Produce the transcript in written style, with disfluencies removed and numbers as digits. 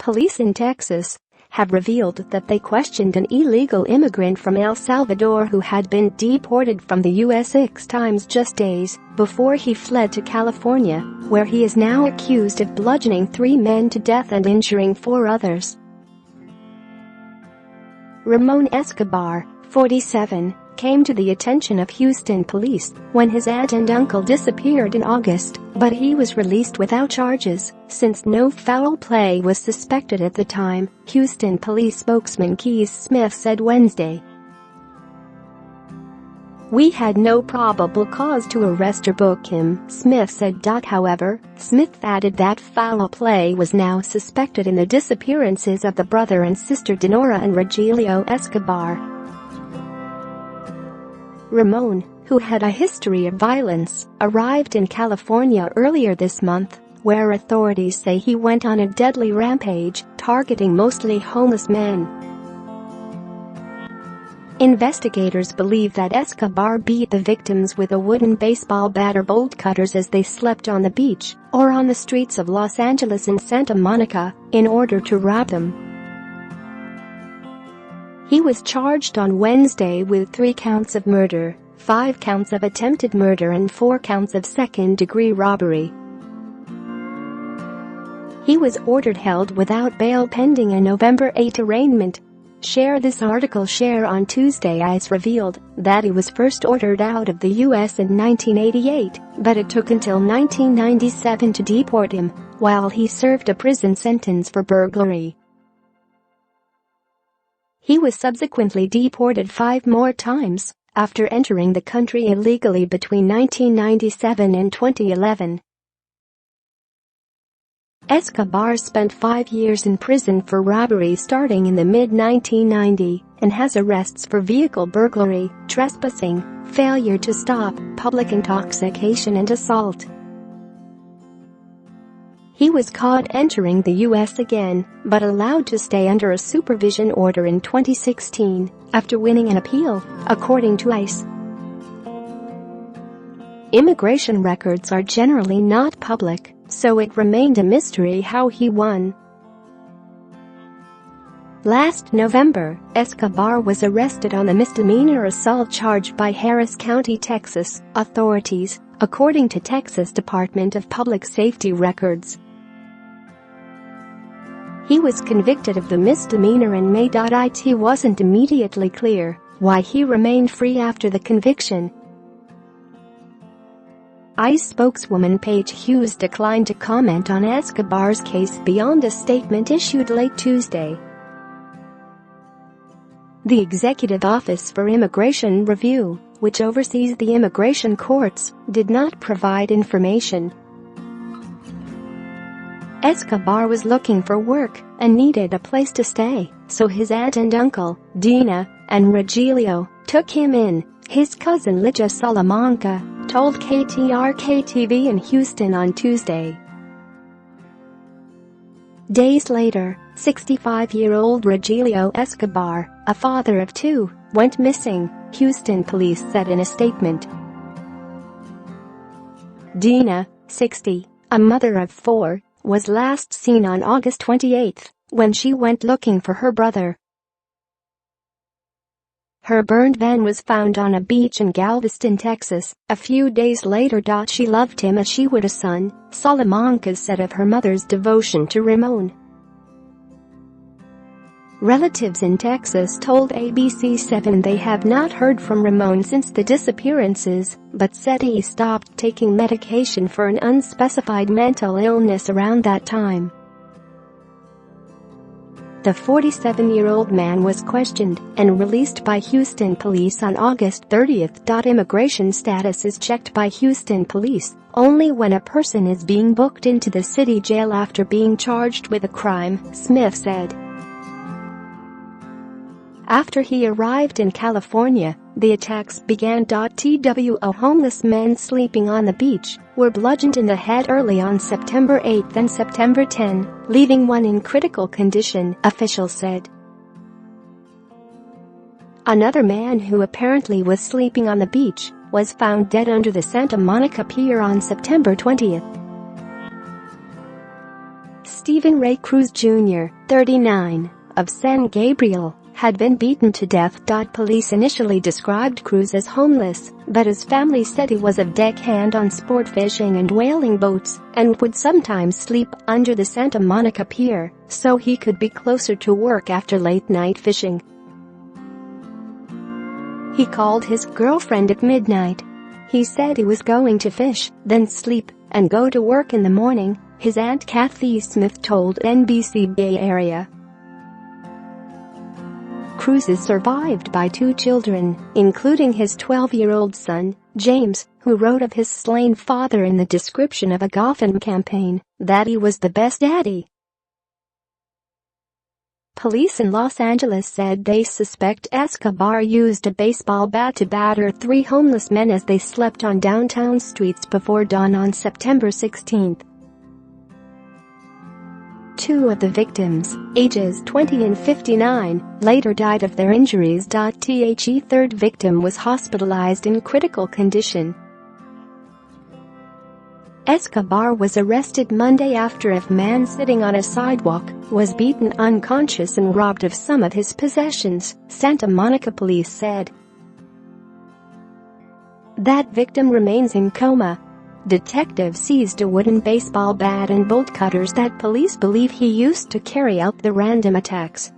Police in Texas have revealed that they questioned an illegal immigrant from El Salvador who had been deported from the U.S. 6 times just days before he fled to California, where he is now accused of bludgeoning 3 men to death and injuring 4 others. Ramon Escobar, 47, came to the attention of Houston police when his aunt and uncle disappeared in August, but he was released without charges since no foul play was suspected at the time, Houston police spokesman Keith Smith said Wednesday. "We had no probable cause to arrest or book him," Smith said. However, Smith added that foul play was now suspected in the disappearances of the brother and sister Dinora and Rogelio Escobar. Ramon, who had a history of violence, arrived in California earlier this month, where authorities say he went on a deadly rampage, targeting mostly homeless men. Investigators believe that Escobar beat the victims with a wooden baseball bat or bolt cutters as they slept on the beach or on the streets of Los Angeles and Santa Monica in order to rob them. He was charged on Wednesday with 3 counts of murder, 5 counts of attempted murder and 4 counts of second-degree robbery. He was ordered held without bail pending a November 8 arraignment. Share this article. Share on Tuesday ICE revealed that he was first ordered out of the U.S. in 1988, but it took until 1997 to deport him, while he served a prison sentence for burglary. He was subsequently deported 5 more times after entering the country illegally between 1997 and 2011. Escobar spent 5 years in prison for robbery starting in the mid-1990s and has arrests for vehicle burglary, trespassing, failure to stop, public intoxication and assault. He was caught entering the U.S. again, but allowed to stay under a supervision order in 2016 after winning an appeal, according to ICE. Immigration records are generally not public, so it remained a mystery how he won. Last November, Escobar was arrested on a misdemeanor assault charge by Harris County, Texas, authorities, according to Texas Department of Public Safety records. He was convicted of the misdemeanor and it wasn't immediately clear why he remained free after the conviction. ICE spokeswoman Paige Hughes declined to comment on Escobar's case beyond a statement issued late Tuesday. The Executive Office for Immigration Review, which oversees the immigration courts, did not provide information. Escobar was looking for work and needed a place to stay, so his aunt and uncle, Dina and Rogelio, took him in, his cousin Lydia Salamanca told KTRK-TV in Houston on Tuesday. Days later, 65-year-old Rogelio Escobar, a father of 2, went missing, Houston police said in a statement. Dina, 60, a mother of 4, was last seen on August 28 when she went looking for her brother. Her burned van was found on a beach in Galveston, Texas, a few days later. She loved him as she would a son, Salamanca said of her mother's devotion to Ramon. Relatives in Texas told ABC7 they have not heard from Ramon since the disappearances, but said he stopped taking medication for an unspecified mental illness around that time. The 47-year-old man was questioned and released by Houston police on August 30. Immigration status is checked by Houston police only when a person is being booked into the city jail after being charged with a crime, Smith said. After he arrived in California, the attacks began. A homeless men sleeping on the beach were bludgeoned in the head early on September 8 and September 10, leaving one in critical condition, officials said. Another man who apparently was sleeping on the beach was found dead under the Santa Monica Pier on September 20. Stephen Ray Cruz Jr., 39, of San Gabriel, had been beaten to death. Police initially described Cruz as homeless, but his family said he was a deckhand on sport fishing and whaling boats and would sometimes sleep under the Santa Monica Pier so he could be closer to work after late-night fishing. He called his girlfriend at midnight. He said he was going to fish, then sleep, and go to work in the morning, his Aunt Kathy Smith told NBC Bay Area. Cruz is survived by 2 children, including his 12-year-old son, James, who wrote of his slain father in the description of a GoFundMe campaign that he was the best daddy. Police in Los Angeles said they suspect Escobar used a baseball bat to batter 3 homeless men as they slept on downtown streets before dawn on September 16. 2 of the victims, ages 20 and 59, later died of their injuries. The third victim was hospitalized in critical condition. Escobar was arrested Monday after a man sitting on a sidewalk was beaten unconscious and robbed of some of his possessions, Santa Monica police said. That victim remains in coma. Detectives seized a wooden baseball bat and bolt cutters that police believe he used to carry out the random attacks.